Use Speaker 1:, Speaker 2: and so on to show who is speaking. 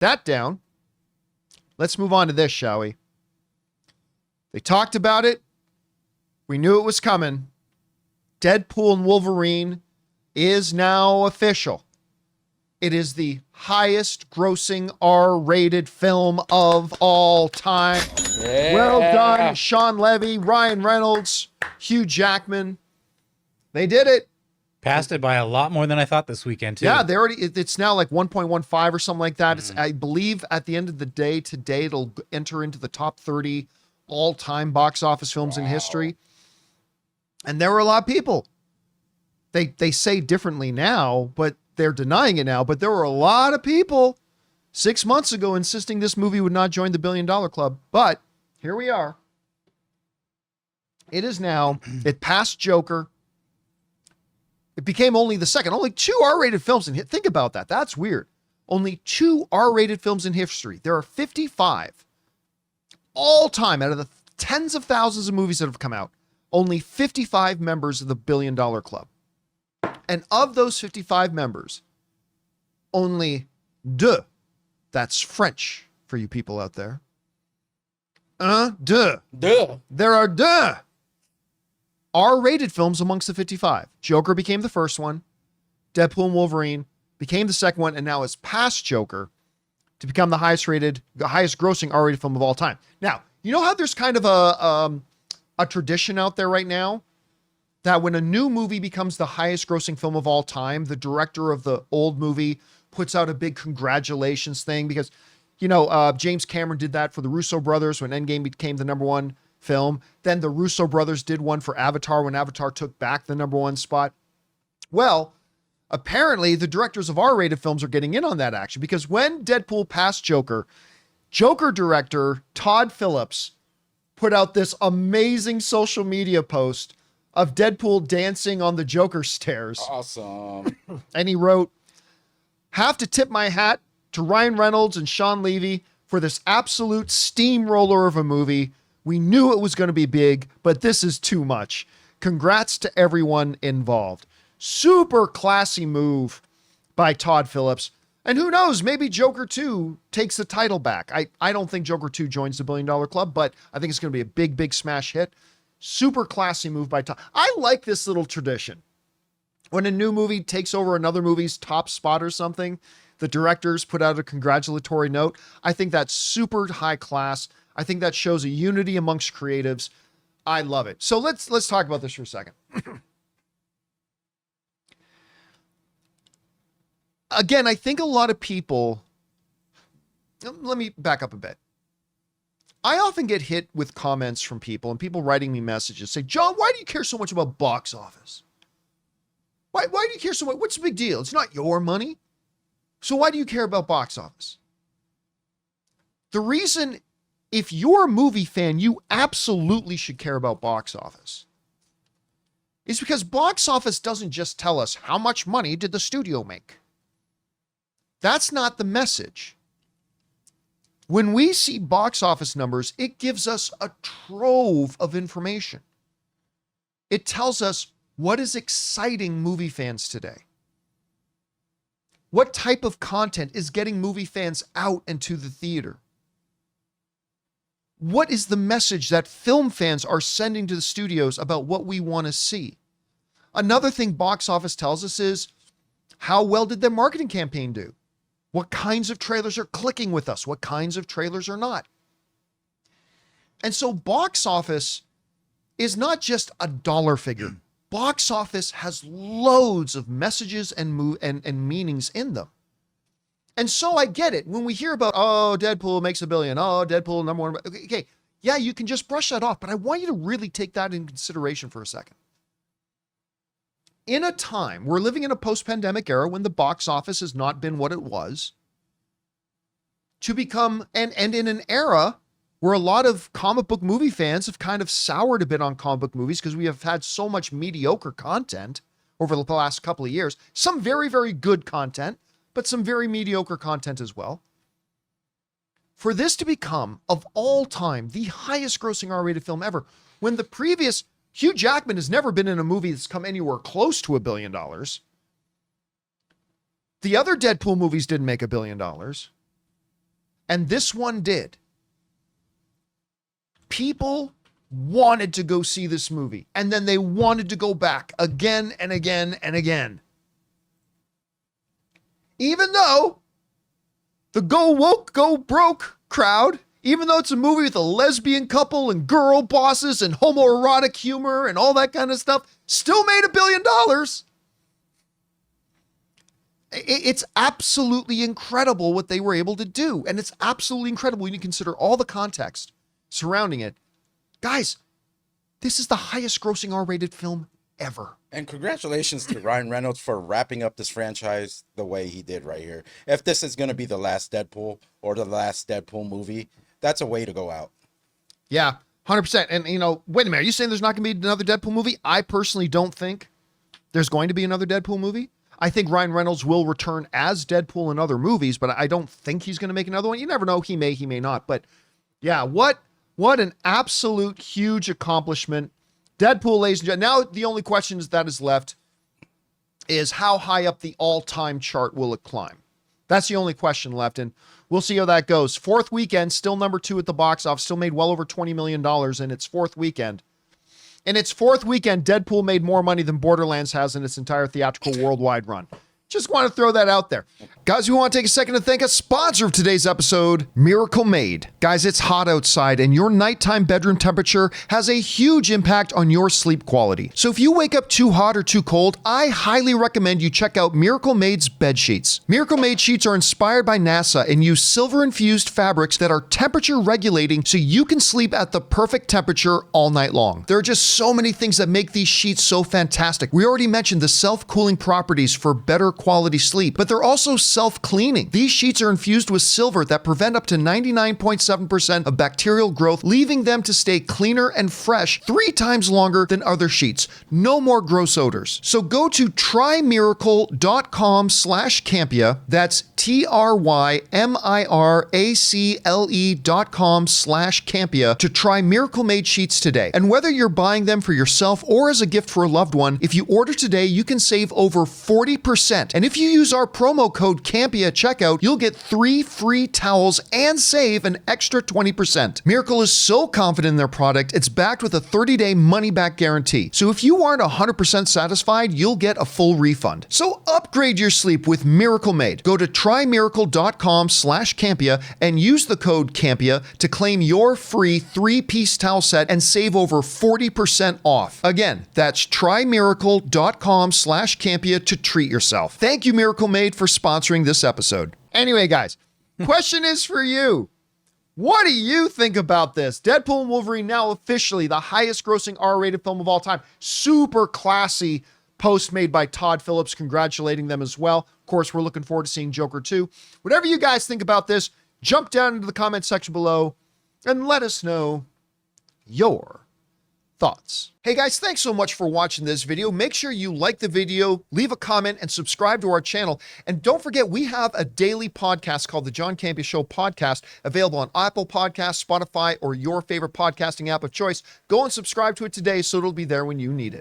Speaker 1: that down. Let's move on to this, shall we? They talked about it. We knew it was coming. Deadpool and Wolverine is now official. It is the highest grossing R-rated film of all time.
Speaker 2: Yeah.
Speaker 1: Well done, Sean Levy, Ryan Reynolds, Hugh Jackman. They did it.
Speaker 3: Passed it by a lot more than I thought this weekend, too.
Speaker 1: Yeah, it's now like 1.15 or something like that. It's, I believe at the end of the day today, it'll enter into the top 30 all-time box office films in history. And there were a lot of people. They say differently now, but they're denying it now. But there were a lot of people 6 months ago insisting this movie would not join the $1 billion club. But here we are. It is now, it passed Joker. It became only the second. Only 2 R-rated films in Think about that. That's weird. Only 2 R-rated films in history. There are 55 all time out of the tens of thousands of movies that have come out. Only 55 members of the $1 billion club. And of those 55 members, only 2, that's French for you people out there. Deux. There are 2 R-rated films amongst the 55. Joker became the first one. Deadpool and Wolverine became the second one, and now is past Joker to become the highest grossing R-rated film of all time. Now, you know how there's kind of a tradition out there right now that when a new movie becomes the highest grossing film of all time, the director of the old movie puts out a big congratulations thing because, James Cameron did that for the Russo brothers when Endgame became the #1 film. Then the Russo brothers did one for Avatar when Avatar took back the #1 spot. Well, apparently the directors of R-rated films are getting in on that action because when Deadpool passed Joker director Todd Phillips put out this amazing social media post of Deadpool dancing on the Joker stairs.
Speaker 2: Awesome.
Speaker 1: And he wrote, "Have to tip my hat to Ryan Reynolds and Sean Levy for this absolute steamroller of a movie. We knew it was going to be big, but this is too much. Congrats to everyone involved." Super classy move by Todd Phillips. And who knows, maybe Joker 2 takes the title back. I don't think Joker 2 joins the $1 billion club, but I think it's going to be a big, big smash hit. Super classy move by Todd. I like this little tradition. When a new movie takes over another movie's top spot or something, the directors put out a congratulatory note. I think that's super high class. I think that shows a unity amongst creatives. I love it. So let's talk about this for a second. Again, I think a lot of people, let me back up a bit. I often get hit with comments from people and people writing me messages say, "John, why do you care so much about box office? Why do you care so much? What's the big deal? It's not your money. So why do you care about box office?" The reason, if you're a movie fan, you absolutely should care about box office. It's because box office doesn't just tell us how much money did the studio make. That's not the message. When we see box office numbers, it gives us a trove of information. It tells us what is exciting movie fans today. What type of content is getting movie fans out into the theater? What is the message that film fans are sending to the studios about what we want to see? Another thing box office tells us is how well did their marketing campaign do? What kinds of trailers are clicking with us? What kinds of trailers are not? And so box office is not just a dollar figure. Box office has loads of messages and meanings in them. And so I get it. When we hear about, Deadpool makes $1 billion. Deadpool #1. Okay, yeah, you can just brush that off. But I want you to really take that in consideration for a second. In a time, we're living in a post-pandemic era when the box office has not been what it was, to become, and in an era where a lot of comic book movie fans have kind of soured a bit on comic book movies because we have had so much mediocre content over the last couple of years. Some very, very good content, but some very mediocre content as well. For this to become, of all time, the highest grossing R-rated film ever, when the previous Hugh Jackman has never been in a movie that's come anywhere close to $1 billion. The other Deadpool movies didn't make $1 billion. and this one did, people wanted to go see this movie, and then they wanted to go back again and again and again. Even though the go woke, go broke crowd, even though it's a movie with a lesbian couple and girl bosses and homoerotic humor and all that kind of stuff, still made $1 billion. It's absolutely incredible what they were able to do. And it's absolutely incredible when you consider all the context surrounding it. Guys, this is the highest grossing R-rated film ever.
Speaker 2: And congratulations to Ryan Reynolds for wrapping up this franchise the way he did right here. If this is going to be the last Deadpool or the last Deadpool movie, that's a way to go out.
Speaker 1: Yeah, 100%. And, wait a minute. Are you saying there's not going to be another Deadpool movie? I personally don't think there's going to be another Deadpool movie. I think Ryan Reynolds will return as Deadpool in other movies, but I don't think he's going to make another one. You never know. He may not. But yeah, what an absolute huge accomplishment. Deadpool, ladies and gentlemen. Now the only question that is left is how high up the all-time chart will it climb? That's the only question left, and we'll see how that goes. Fourth weekend, still number 2 at the box office, still made well over $20 million in its fourth weekend. In its fourth weekend, Deadpool made more money than Borderlands has in its entire theatrical worldwide run. Just want to throw that out there. Guys, we want to take a second to thank a sponsor of today's episode, Miracle Made. Guys, it's hot outside and your nighttime bedroom temperature has a huge impact on your sleep quality. So if you wake up too hot or too cold, I highly recommend you check out Miracle Made's bed sheets. Miracle Made sheets are inspired by NASA and use silver-infused fabrics that are temperature regulating so you can sleep at the perfect temperature all night long. There are just so many things that make these sheets so fantastic. We already mentioned the self-cooling properties for better quality sleep, but they're also self-cleaning. These sheets are infused with silver that prevent up to 99.7% of bacterial growth, leaving them to stay cleaner and fresh 3 times longer than other sheets. No more gross odors. So go to trymiracle.com/Campea. That's TRYMIRACLE.com/Campea to try Miracle Made sheets today. And whether you're buying them for yourself or as a gift for a loved one, if you order today, you can save over 40%. And if you use our promo code Campea at checkout, you'll get 3 free towels and save an extra 20%. Miracle is so confident in their product, it's backed with a 30-day money-back guarantee. So if you aren't 100% satisfied, you'll get a full refund. So upgrade your sleep with Miracle Made. Go to trymiracle.com/Campea and use the code Campea to claim your free 3-piece towel set and save over 40% off. Again, that's trymiracle.com/Campea to treat yourself. Thank you, Miracle Made, for sponsoring this episode. Anyway, guys, question is for you. What do you think about this? Deadpool and Wolverine now officially the highest grossing R-rated film of all time. Super classy post made by Todd Phillips, congratulating them as well. Of course, we're looking forward to seeing Joker 2. Whatever you guys think about this, jump down into the comment section below and let us know your thoughts. Hey guys, thanks so much for watching this video. Make sure you like the video, leave a comment, and subscribe to our channel. And don't forget, we have a daily podcast called the John Campea Show podcast, available on Apple Podcasts, Spotify, or your favorite podcasting app of choice. Go and subscribe to it today so it'll be there when you need it.